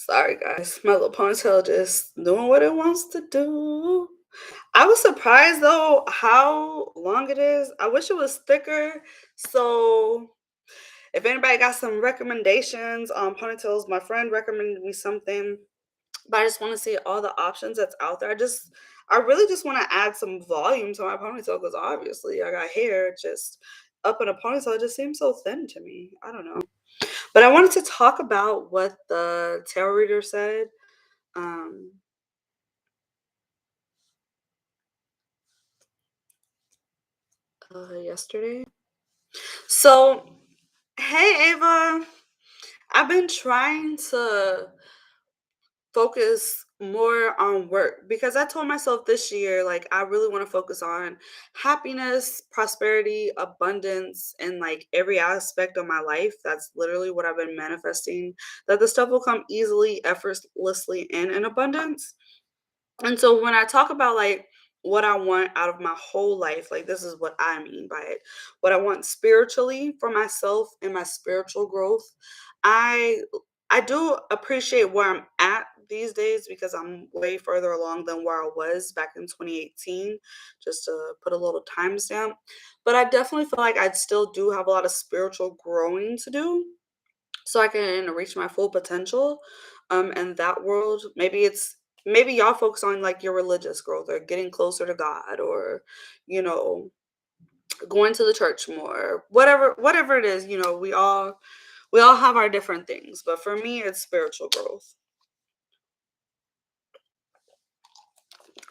Sorry, guys. My little ponytail just doing what it wants to do. I was surprised though how long it is. I wish it was thicker. So, if anybody got some recommendations on ponytails, my friend recommended me something, but I just want to see all the options that's out there. I really just want to add some volume to my ponytail because obviously I got hair just up in a ponytail. It just seems so thin to me. I don't know. But I wanted to talk about what the tarot reader said um, yesterday. So, hey Ava, I've been trying to focus more on work because I told myself this year, like, I really want to focus on happiness, prosperity, abundance, and like every aspect of my life. That's literally what I've been manifesting, that the stuff will come easily, effortlessly, and in abundance. And so when I talk about like what I want out of my whole life, like this is what I mean by it. What I want spiritually for myself and my spiritual growth. I I do appreciate where I'm at these days because I'm way further along than where I was back in 2018, just to put a little timestamp. But I definitely feel like I still do have a lot of spiritual growing to do so I can reach my full potential in that world. Maybe y'all focus on like your religious growth or getting closer to God or you know going to the church more. Whatever it is, we all have our different things, but for me it's spiritual growth.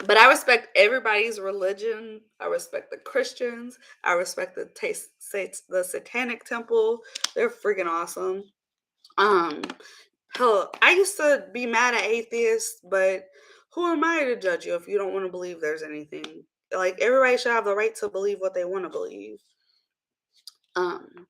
But I respect everybody's religion. I respect the Christians. I respect the Satanic Temple. They're freaking awesome. Um Hell, I used to be mad at atheists, but who am I to judge you if you don't want to believe there's anything? Like everybody should have the right to believe what they want to believe. Um,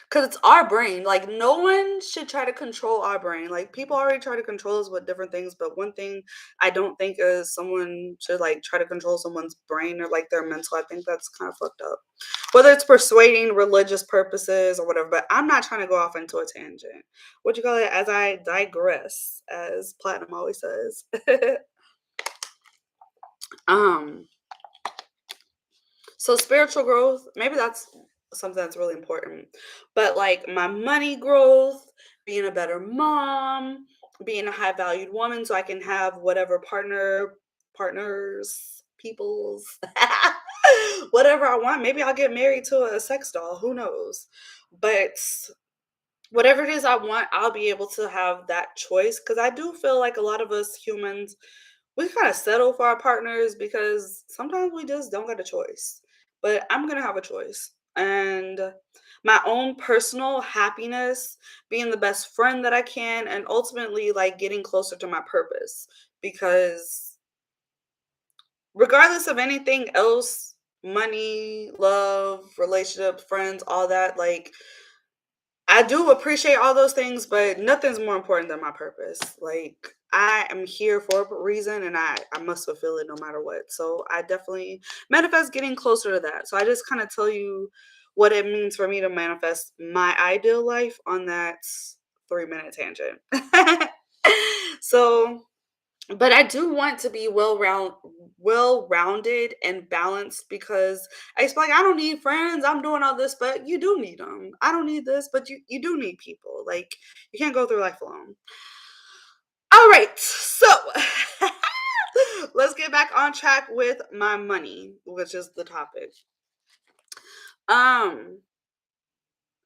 because it's our brain. Like no one should try to control our brain. Like people already try to control us with different things, but one thing I don't think is someone should like try to control someone's brain or like their mental. I think that's kind of fucked up. Whether it's persuading religious purposes or whatever, but I'm not trying to go off into a tangent. What you call it? As I digress, as Platinum always says. um, so spiritual growth, maybe that's something that's really important. But like my money growth, being a better mom, being a high valued woman so I can have whatever partners, peoples, whatever I want. Maybe I'll get married to a sex doll, who knows? But whatever it is I want, I'll be able to have that choice because I do feel like a lot of us humans, we kind of settle for our partners because sometimes we just don't get a choice. But I'm going to have a choice. And my own personal happiness, being the best friend that I can, and ultimately like getting closer to my purpose. Because regardless of anything else, money, love, relationship, friends, all that, like I do appreciate all those things, but nothing's more important than my purpose. Like I am here for a reason and I must fulfill it no matter what. So I definitely manifest getting closer to that. So I just kind of tell you what it means for me to manifest my ideal life on that 3-minute tangent. So but I do want to be well-rounded and balanced because I just feel like I don't need friends. I'm doing all this, but you do need them. I don't need this, but you do need people. Like you can't go through life alone. All right, so let's get back on track with my money, which is the topic. Um,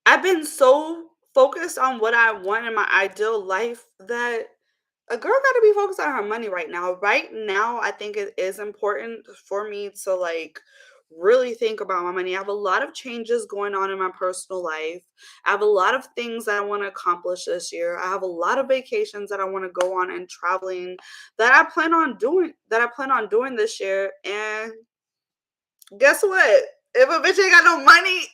I've been so focused on what I want in my ideal life that a girl got to be focused on her money right now. Right now, I think it is important for me to like really think about my money. I have a lot of changes going on in my personal life. I have a lot of things that I want to accomplish this year. I have a lot of vacations that I want to go on and traveling that I plan on doing this year. And guess what? If a bitch ain't got no money,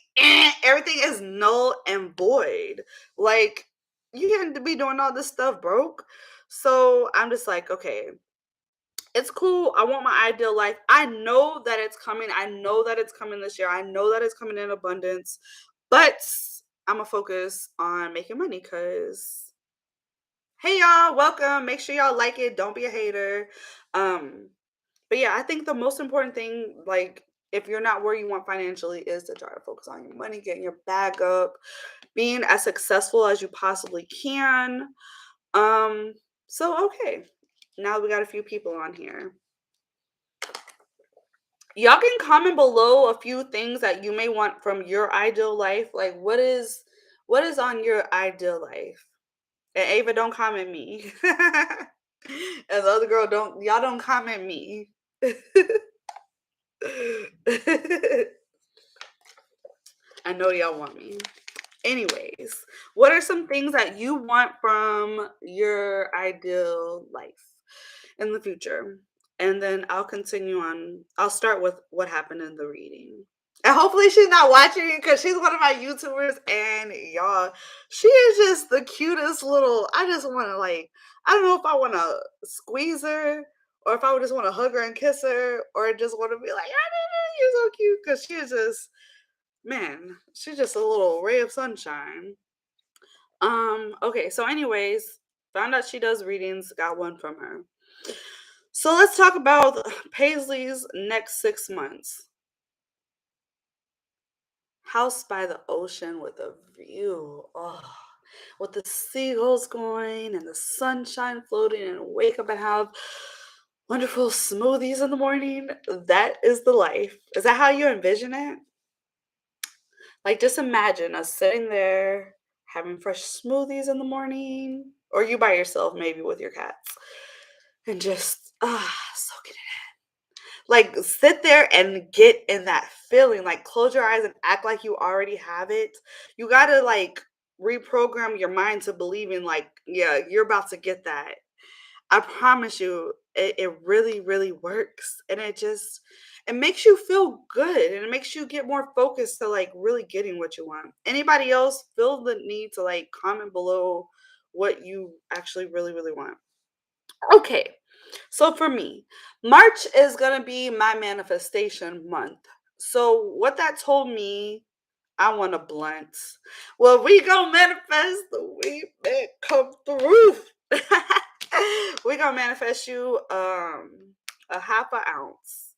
everything is null and void. Like you can't be doing all this stuff broke. So I'm just like, okay, it's cool. I want my ideal life. I know that it's coming. I know that it's coming this year. I know that it's coming in abundance. But I'm gonna focus on making money because Hey y'all, welcome. Make sure y'all like it. Don't be a hater. Um, but yeah, I think the most important thing, like if you're not where you want financially, is to try to focus on your money, getting your bag up, being as successful as you possibly can. Um, so okay. Now we got a few people on here. Y'all can comment below a few things that you may want from your ideal life. Like what is on your ideal life? And Ava, don't comment me. And the other girl, don't comment me. I know y'all want me. Anyways, what are some things that you want from your ideal life in the future? And then I'll continue on. I'll start with what happened in the reading. And hopefully she's not watching because she's one of my YouTubers. And y'all, she is just the cutest little. I just want to like, I don't know if I want to squeeze her or if I would just want to hug her and kiss her or just want to be like, you're so cute because she is just, man, she's just a little ray of sunshine. Okay, so anyways, found out she does readings, got one from her. So let's talk about Paisley's next 6 months. House by the ocean with a view. Oh, with the seagulls going and the sunshine floating and wake up and have wonderful smoothies in the morning. That is the life. Is that how you envision it? Like, just imagine us sitting there having fresh smoothies in the morning, or you by yourself, maybe with your cats, and just soaking it. Like, sit there and get in that feeling. Like, close your eyes and act like you already have it. You gotta like reprogram your mind to believing, like, yeah, you're about to get that. I promise you, it really, really works. And it makes you feel good and it makes you get more focused to like really getting what you want. Anybody else feel the need to like comment below what you actually really, really want? Okay. So for me, March is gonna be my manifestation month. So what that told me, I want a blunt. Well, we gonna manifest the weed that come through. We gonna manifest you a half an ounce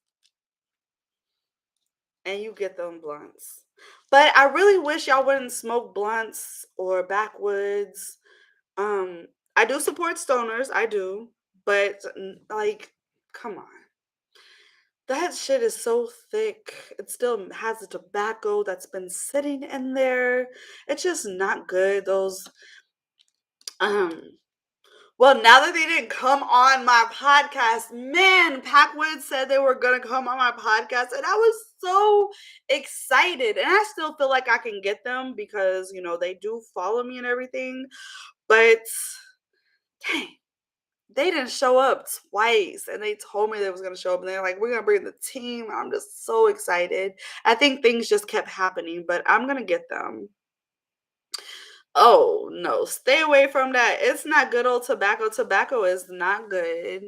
and you get them blunts. But I really wish y'all wouldn't smoke blunts or backwoods. I do support stoners, I do, but like, come on. That shit is so thick. It still has the tobacco that's been sitting in there. It's just not good. Those um well, now that they didn't come on my podcast, man, Packwood said they were gonna come on my podcast, and I was so excited. And I still feel like I can get them because they do follow me and everything. But dang, they didn't show up twice, and they told me they was gonna show up, and they're like, "We're gonna bring the team." I'm just so excited. I think things just kept happening, but I'm gonna get them. Oh no, stay away from that. It's not good old tobacco. Tobacco is not good.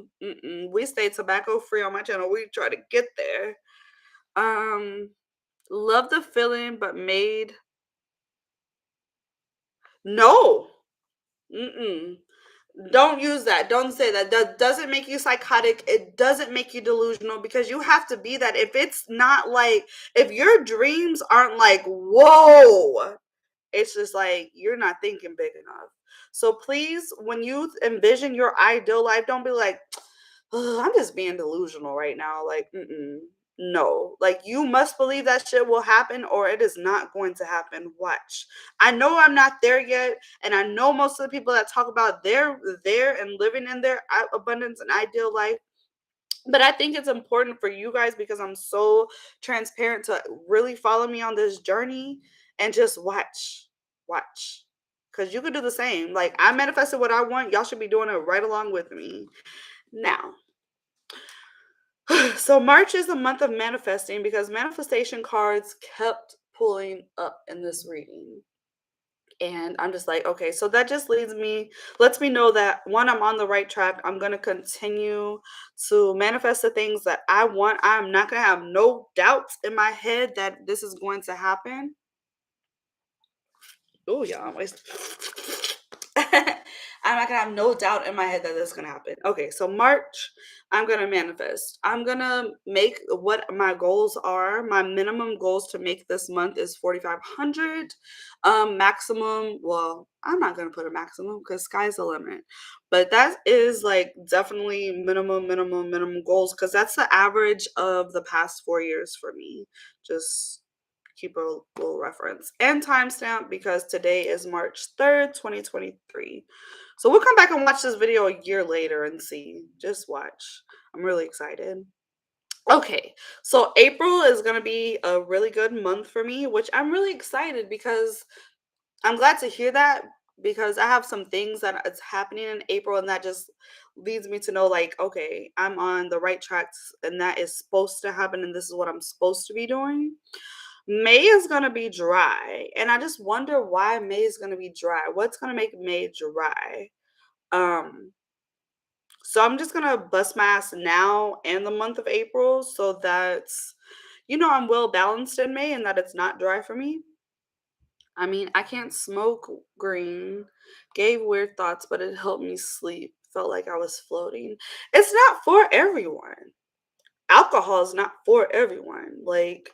We stay tobacco free on my channel. We try to get there. Um, love the feeling, but made no. Mm-mm. Don't use that. Don't say that. That doesn't make you psychotic. It doesn't make you delusional because you have to be that. If it's not like, if your dreams aren't like, whoa, it's just like you're not thinking big enough. So please, when you envision your ideal life, don't be like, "Ugh, I'm just being delusional right now." Like, no, like you must believe that shit will happen or it is not going to happen. Watch. I know I'm not there yet, and I know most of the people that talk about they're there and living in their abundance and ideal life. But I think it's important for you guys because I'm so transparent to really follow me on this journey and just watch. Watch. Because you could do the same. Like, I manifested what I want. Y'all should be doing it right along with me. Now, so March is a month of manifesting because manifestation cards kept pulling up in this reading. And I'm just like, okay, so that just lets me know that one, I'm on the right track. I'm going to continue to manifest the things that I want. I'm not going to have no doubts in my head that this is going to happen. Oh, y'all. I'm not gonna have no doubt in my head that this is gonna happen. Okay, so March, I'm gonna manifest. I'm gonna make what my goals are. My minimum goals to make this month is 4,500. Maximum, well, I'm not gonna put a maximum because sky's the limit. But that is like definitely minimum goals because that's the average of the past 4 years for me. Just keep a little reference and timestamp because today is March 3rd, 2023. So we'll come back and watch this video a year later and see. Just watch. I'm really excited. Okay, so April is going to be a really good month for me, which I'm really excited because I'm glad to hear that because I have some things that is happening in April and that just leads me to know like, okay, I'm on the right tracks and that is supposed to happen and this is what I'm supposed to be doing. May is gonna be dry, and I just wonder why May is gonna be dry. What's gonna make May dry? Um, so I'm just gonna bust my ass now and the month of April so that's I'm well balanced in May and that it's not dry for me. I mean, I can't smoke green. Gave weird thoughts, but it helped me sleep. Felt like I was floating. It's not for everyone. Alcohol is not for everyone. Like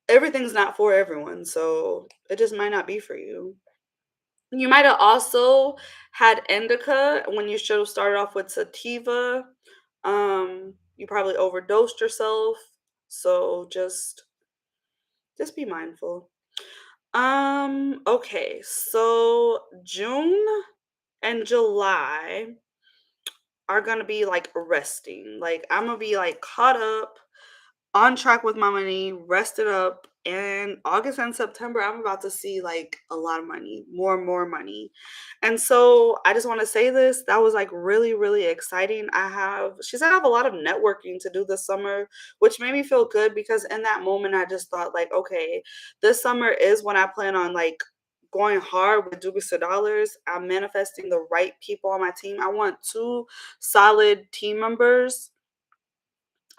everything's not for everyone, so it just might not be for you. You might have also had indica when you should have started off with sativa. You probably overdosed yourself, so just be mindful. Okay, so June and July are gonna be like resting. Like I'm gonna be like caught up on track with my money, rested up, and August and September, I'm about to see like a lot of money, more money. And so I just want to say this. That was like really exciting. She said I have a lot of networking to do this summer, which made me feel good because in that moment I just thought like, okay, this summer is when I plan on like going hard with Dubis to Dollars. I'm manifesting the right people on my team. I want two solid team members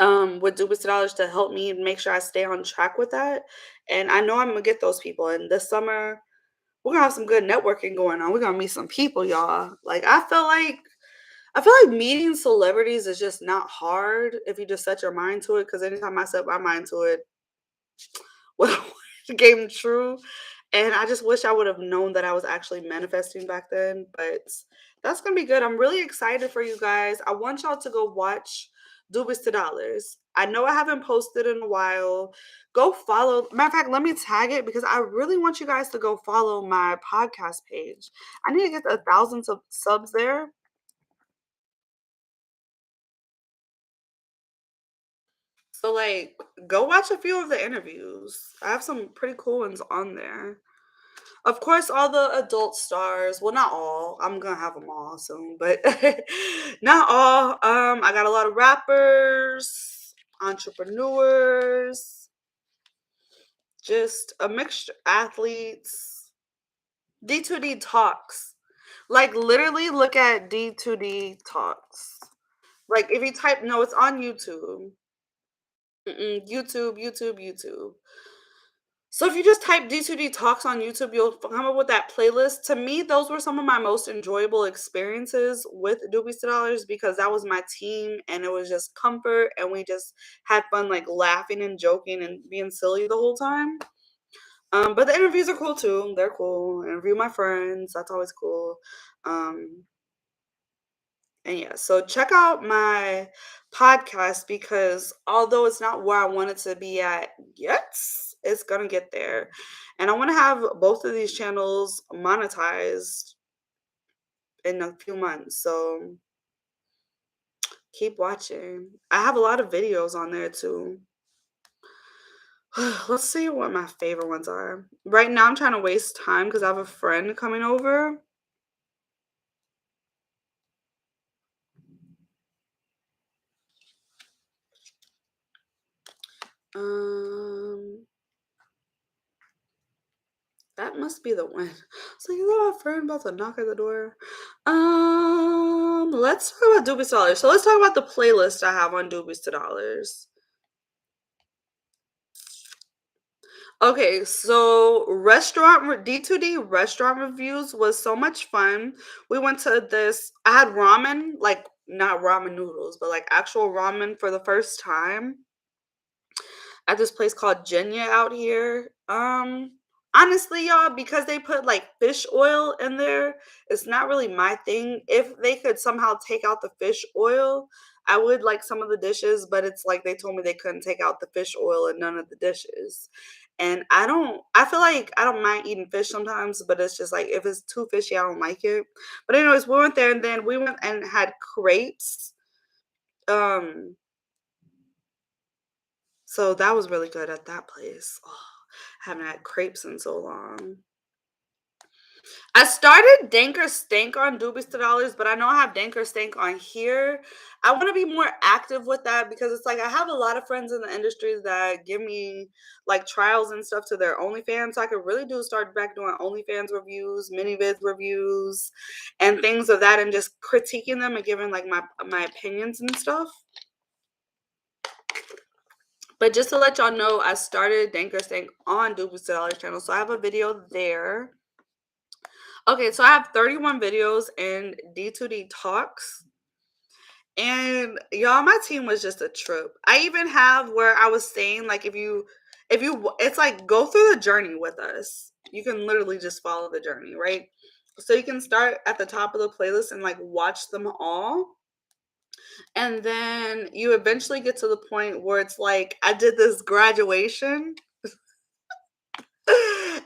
with Dubis Dollars to help me make sure I stay on track with that. And I know I'm gonna get those people. And this summer, we're gonna have some good networking going on. We're gonna meet some people, y'all. Like I feel like meeting celebrities is just not hard if you just set your mind to it. Because anytime I set my mind to it, well, it came true. And I just wish I would have known that I was actually manifesting back then. But that's gonna be good. I'm really excited for you guys. I want y'all to go watch Dubis to Dollars. I know I haven't posted in a while. Go follow. Matter of fact, let me tag it because I really want you guys to go follow my podcast page. I need to get 1,000 subs there. So like go watch a few of the interviews. I have some pretty cool ones on there. Of course, all the adult stars. Well, not all. I'm gonna have them all soon, but not all. I got a lot of rappers, entrepreneurs, just a mixture, athletes. D2D talks. Like literally, look at D2D talks. Like if you type, no, it's on YouTube. YouTube. So if you just type D2D Talks on YouTube, you'll come up with that playlist. To me, those were some of my most enjoyable experiences with Doobies to Dollars because that was my team and it was just comfort and we just had fun like laughing and joking and being silly the whole time. But the interviews are cool too. They're cool. Interview my friends. That's always cool. Um, and yeah, so check out my podcast because although it's not where I want it to be at yet, it's gonna get there. And I want to have both of these channels monetized in a few months. So keep watching. I have a lot of videos on there too. Let's see what my favorite ones are. Right now, I'm trying to waste time because I have a friend coming over. Um, That must be the one. So you got a friend about to knock at the door. Let's talk about Doobies to Dollars. So let's talk about the playlist I have on Doobies to Dollars. Okay, so D2D restaurant reviews was so much fun. We went to this I had ramen, like not ramen noodles, but like actual ramen for the first time at this place called Jenya out here. Honestly, y'all, because they put like fish oil in there, it's not really my thing. If they could somehow take out the fish oil, I would like some of the dishes, but it's like they told me they couldn't take out the fish oil in none of the dishes. And I feel like I don't mind eating fish sometimes, but it's just like if it's too fishy, I don't like it. But anyways, we went there and then we went and had crepes. Um, so that was really good at that place. Oh, haven't had crepes in so long. I started Danker Stank on Doobies to Dollars, but I know I have Danker Stank on here. I want to be more active with that because it's like I have a lot of friends in the industry that give me like trials and stuff to their OnlyFans. So I could really do start back doing OnlyFans reviews, mini vids reviews, and things of that, and just critiquing them and giving like my opinions and stuff. But just to let y'all know, I started Danker Stank on Doobies to Dollars channel, so I have a video there. Okay, so I have 31 videos in D2D Talks. And y'all, my team was just a trip. I even have where I was saying, like, it's like go through the journey with us. You can literally just follow the journey, right? So you can start at the top of the playlist and like watch them all. And then you eventually get to the point where it's like, I did this graduation.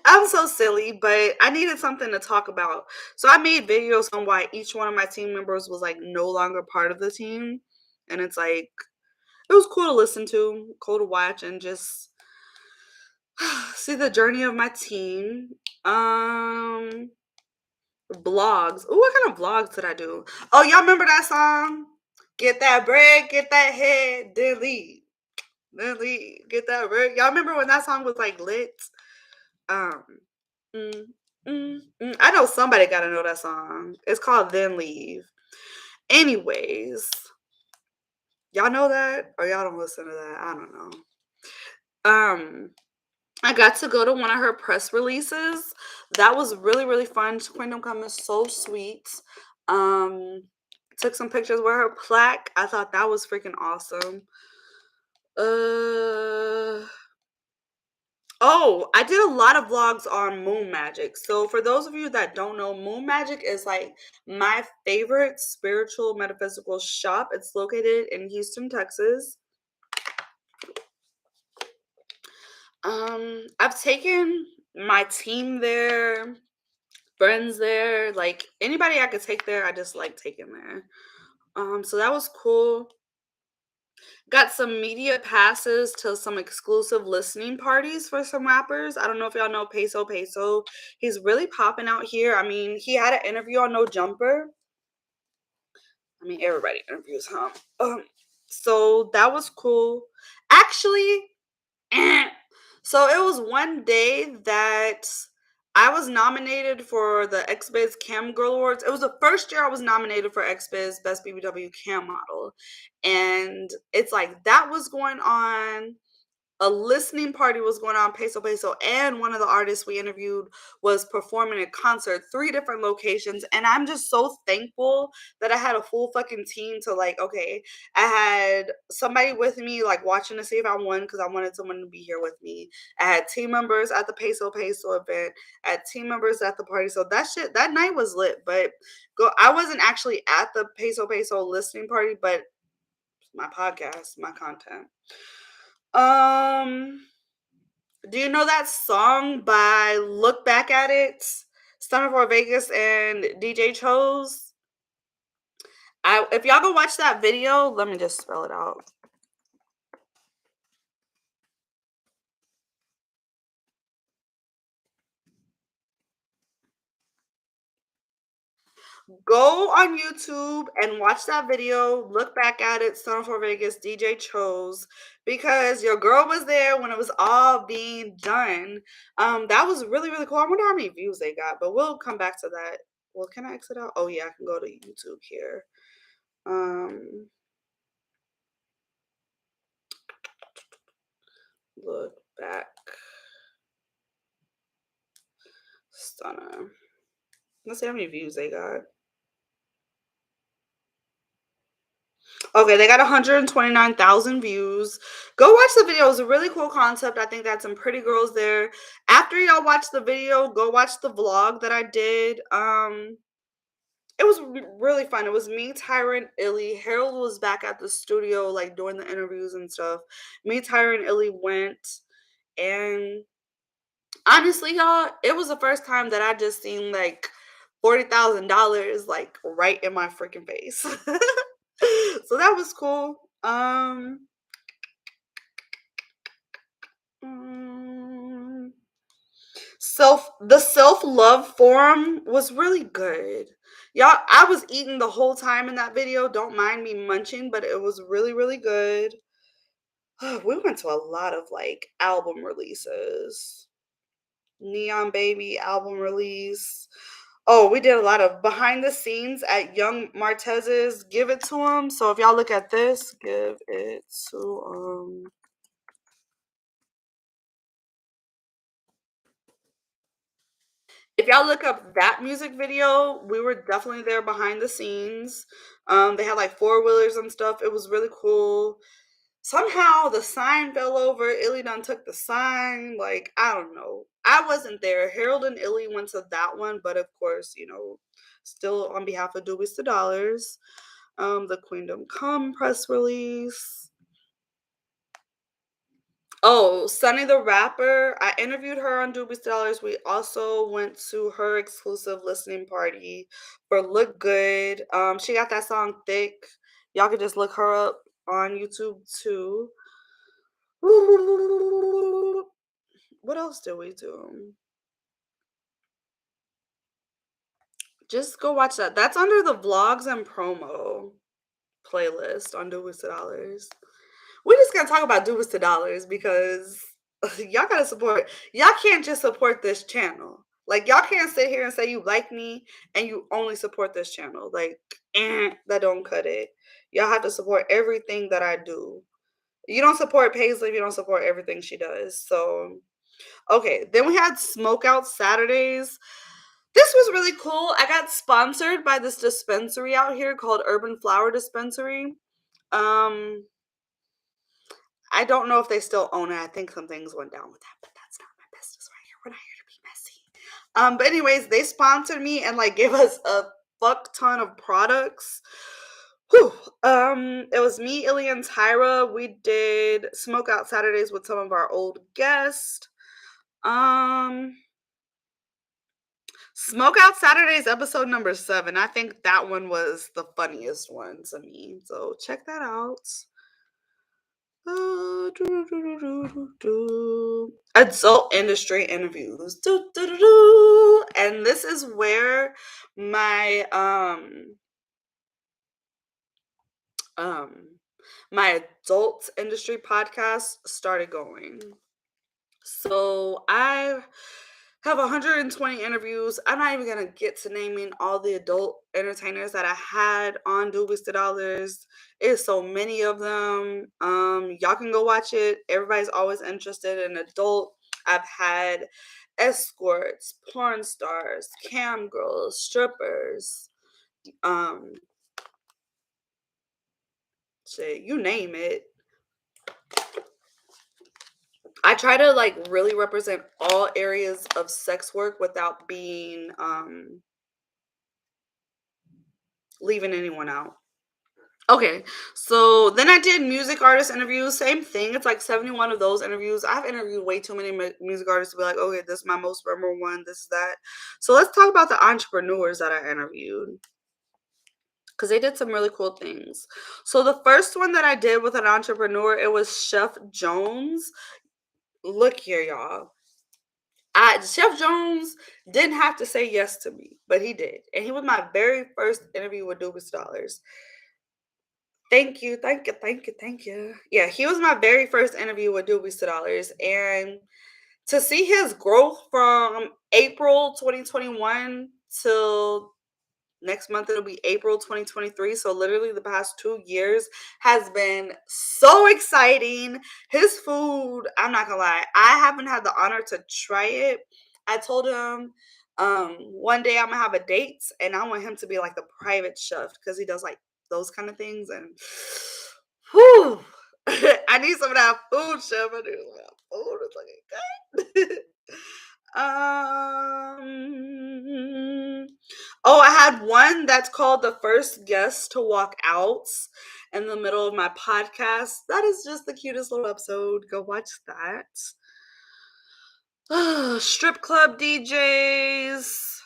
I'm so silly, but I needed something to talk about. So I made videos on why each one of my team members was like no longer part of the team. And it's like it was cool to listen to, cool to watch, and just see the journey of my team. Um Vlogs. Ooh, what kind of vlogs did I do? Oh, y'all remember that song? Get that bread, get that head, then leave. Then leave. Get that bread. Y'all remember when that song was like lit? Um, mm, I know somebody got to know that song. It's called "Then Leave." Anyways, y'all know that, or y'all don't listen to that? I don't know. Um, I got to go to one of her press releases. That was really really fun. Kingdom Come is so sweet. Um, took some pictures with her plaque. I thought that was freaking awesome. Uh Oh, I did a lot of vlogs on Moon Magic. So for those of you that don't know, Moon Magic is like my favorite spiritual metaphysical shop. It's located in Houston, Texas. I've taken my team there, friends there, like anybody I could take there, I just like taking there. So that was cool. Got some media passes to some exclusive listening parties for some rappers. I don't know if y'all know Peso Peso. He's really popping out here. I mean, he had an interview on No Jumper. I mean, everybody interviews him. So that was cool. Actually, so it was one day that I was nominated for the XBiz Cam Girl Awards. It was the first year I was nominated for XBiz Best BBW Cam Model. And it's like that was going on. A listening party was going on, Peso Peso, and one of the artists we interviewed was performing a concert, 3 different locations. And I'm just so thankful that I had a full fucking team to like, okay, I had somebody with me, like watching to see if I won because I wanted someone to be here with me. I had team members at the Peso Peso event, I had team members at the party. So that night was lit. But I wasn't actually at the Peso Peso listening party, but my podcast, my content. Um, do you know that song by Look Back at It? Stunner for Vegas and DJ Chose. If y'all go watch that video, let me just spell it out. Go on YouTube and watch that video. Look back at it, Stunner for Vegas, DJ Chose, because your girl was there when it was all being done. That was really, really cool. I wonder how many views they got, but we'll come back to that. Well, can I exit out? Oh yeah, I can go to YouTube here. Look back. Stunner. Let's see how many views they got. Okay, they got 129,000 views. Go watch the video. It's a really cool concept. I think that's some pretty girls there. After y'all watch the video, go watch the vlog that I did. It was really fun. It was me, Tyra, and Illy. Harold was back at the studio, like doing the interviews and stuff. Me, Tyra, and Illy went, and honestly, y'all, it was the first time that I just seen like $40,000 like right in my freaking face. So that was cool. Mm, the self-love forum was really good. Y'all, I was eating the whole time in that video. Don't mind me munching, but it was really, really good. We went to a lot of like album releases. Neon Baby album release. Oh, we did a lot of behind the scenes at Young Martez's Give It to Him. So if y'all look at this, give it to if y'all look up that music video, we were definitely there behind the scenes. They had like four-wheelers and stuff. It was really cool. Somehow the sign fell over. Illy done took the sign. Like, I don't know. I wasn't there. Harold and Illy went to that one, but of course, still on behalf of Doobies to Dollars. The Queendom Come press release. Oh, Sunny the Rapper. I interviewed her on Doobies Dollars. We also went to her exclusive listening party for Look Good. She got that song Thick. Y'all could just look her up on YouTube too. What else did we do? Just go watch that. That's under the vlogs and promo playlist on Doobies to Dollars. We just gotta talk about Doobies to Dollars because y'all gotta support. Y'all can't just support this channel. Like y'all can't sit here and say you like me and you only support this channel. Like, that don't cut it. Y'all have to support everything that I do. You don't support Paisley if you don't support everything she does. So, okay. Then we had Smokeout Saturdays. This was really cool. I got sponsored by this dispensary out here called Urban Flower Dispensary. Um, I don't know if they still own it. I think some things went down with that, but that's not my business right here. We're not here to be messy. But anyways, they sponsored me and like gave us a fuck ton of products. Whew. It was me, Illy, and Tyra. We did Smoke Out Saturdays with some of our old guests. Smoke Out Saturdays episode number 7. I think that one was the funniest one to me. So check that out. Adult industry interviews. And this is where my um my adult industry podcast started going. So I have 120 interviews. I'm not even gonna get to naming all the adult entertainers that I had on Doobies to Dollars. It's so many of them. Y'all can go watch it. Everybody's always interested in adult. I've had escorts, porn stars, cam girls, strippers, um, shit, you name it. I try to like really represent all areas of sex work without being leaving anyone out. Okay, so then I did music artist interviews. Same thing. It's like 71 of those interviews. I've interviewed way too many music artists to be like, okay, this is my most memorable one. This is that. So let's talk about the entrepreneurs that I interviewed because they did some really cool things. So the first one that I did with an entrepreneur, it was Chef Jones. Look here, y'all. Chef Jones didn't have to say yes to me, but he did. And he was my very first interview with Doobies Dollars. Thank you, thank you, thank you, thank you. Yeah, he was my very first interview with Doobies to Dollars. And to see his growth from April 2021 till next month, it'll be April 2023. So literally the past 2 years has been so exciting. His food, I'm not gonna lie, I haven't had the honor to try it. I told him One day I'm gonna have a date and I want him to be like the private chef because he does like those kind of things and whew, I need some of that food, chef. I need some of that food. It's looking good. Oh, I had one that's called The First Guest to Walk Out in the middle of my podcast. That is just the cutest little episode. Go watch that. Strip club DJs,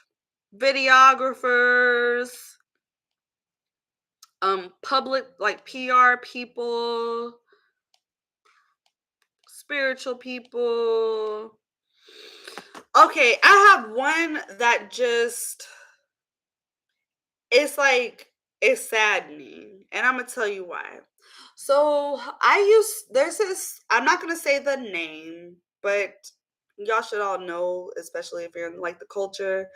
videographers, public like PR people, spiritual people. Okay, I have one that just it's like it's saddening, and I'm gonna tell you why. So there's this. I'm not gonna say the name, but y'all should all know, especially if you're in like the culture.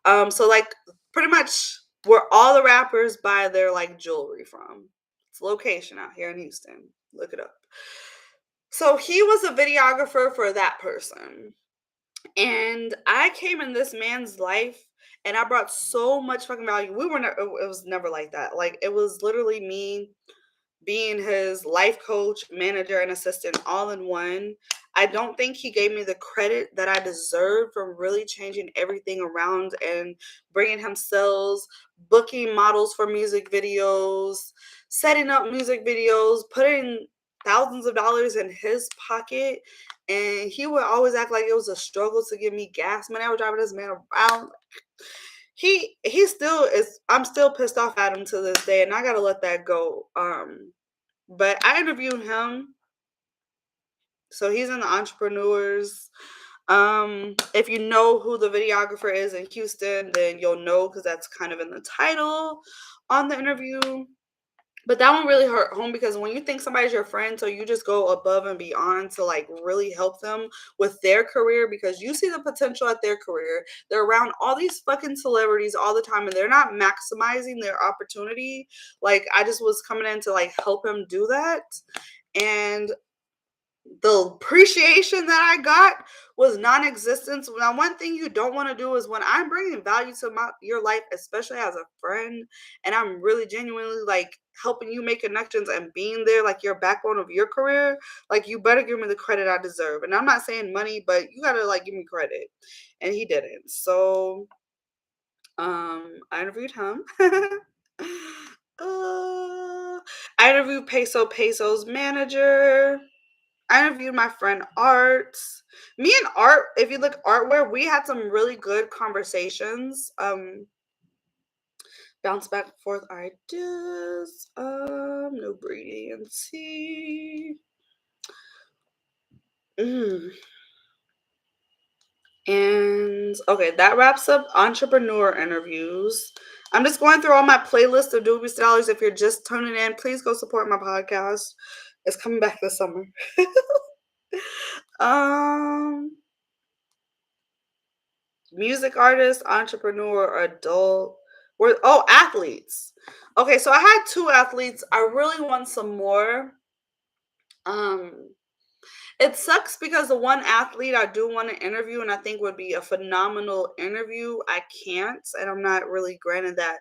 So like pretty much where all the rappers buy their like jewelry from. It's a location out here in Houston. Look it up. So he was a videographer for that person. And I came in this man's life and I brought so much fucking value. We were it was never like that. Like it was literally me being his life coach, manager, and assistant all in one. I don't think he gave me the credit that I deserved from really changing everything around and bringing him sales, booking models for music videos, setting up music videos, putting thousands of dollars in his pocket. And he would always act like it was a struggle to give me gas money. I was driving this man around. He still is. I'm still pissed off at him to this day, and I gotta let that go. But I interviewed him. So he's in the entrepreneurs. If you know who the videographer is in Houston, then you'll know because that's kind of in the title on the interview. But that one really hurt home because when you think somebody's your friend, so you just go above and beyond to like really help them with their career because you see the potential at their career. They're around all these fucking celebrities all the time and they're not maximizing their opportunity. Like I just was coming in to like help him do that. And the appreciation that I got was non-existent. Now, one thing you don't want to do is when I'm bringing value to your life, especially as a friend, and I'm really genuinely like helping you make connections and being there like your backbone of your career, like you better give me the credit I deserve. And I'm not saying money, but you gotta like give me credit. And he didn't. So I interviewed him. I interviewed Peso's manager. I interviewed my friend Art. Me and Art, if you look Artware, we had some really good conversations. Bounce back and forth ideas. No breeding and tea. Mm. And okay, that wraps up entrepreneur interviews. I'm just going through all my playlist of Doobie Dollars. If you're just tuning in, please go support my podcast. It's coming back this summer. um Music artist, entrepreneur, adult. Athletes. Okay, so I had two athletes. I really want some more. Um, it sucks because the one athlete I do want to interview and I think would be a phenomenal interview, I can't, and I'm not really granted that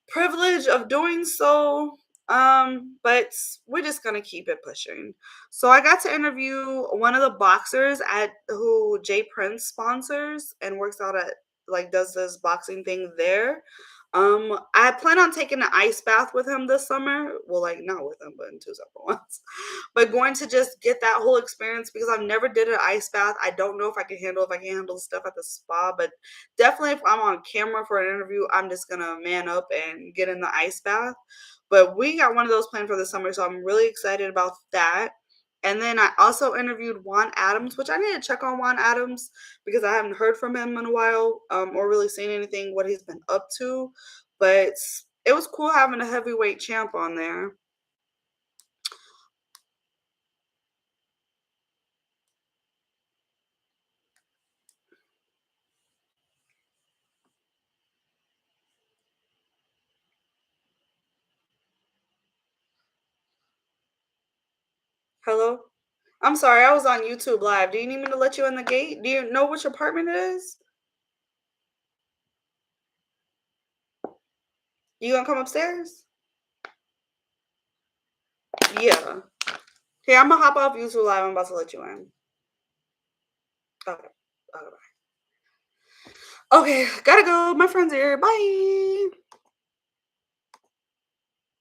privilege of doing so. But we're just gonna keep it pushing. So I got to interview one of the boxers at who Jay Prince sponsors and works out at like does this boxing thing there. I plan on taking an ice bath with him this summer. Well, like not with him, but in two separate ones. But going to just get that whole experience because I've never did an ice bath. I don't know if I can handle stuff at the spa, but definitely if I'm on camera for an interview, I'm just gonna man up and get in the ice bath. But we got one of those planned for the summer, so I'm really excited about that. And then I also interviewed Juan Adams, which I need to check on Juan Adams because I haven't heard from him in a while, or really seen anything what he's been up to. But it was cool having a heavyweight champ on there. Hello? I'm sorry, I was on YouTube Live. Do you need me to let you in the gate? Do you know which apartment it is? You gonna come upstairs? Yeah. Okay, I'm gonna hop off YouTube Live. I'm about to let you in. Okay. Okay. Okay, gotta go. My friend's here. Bye.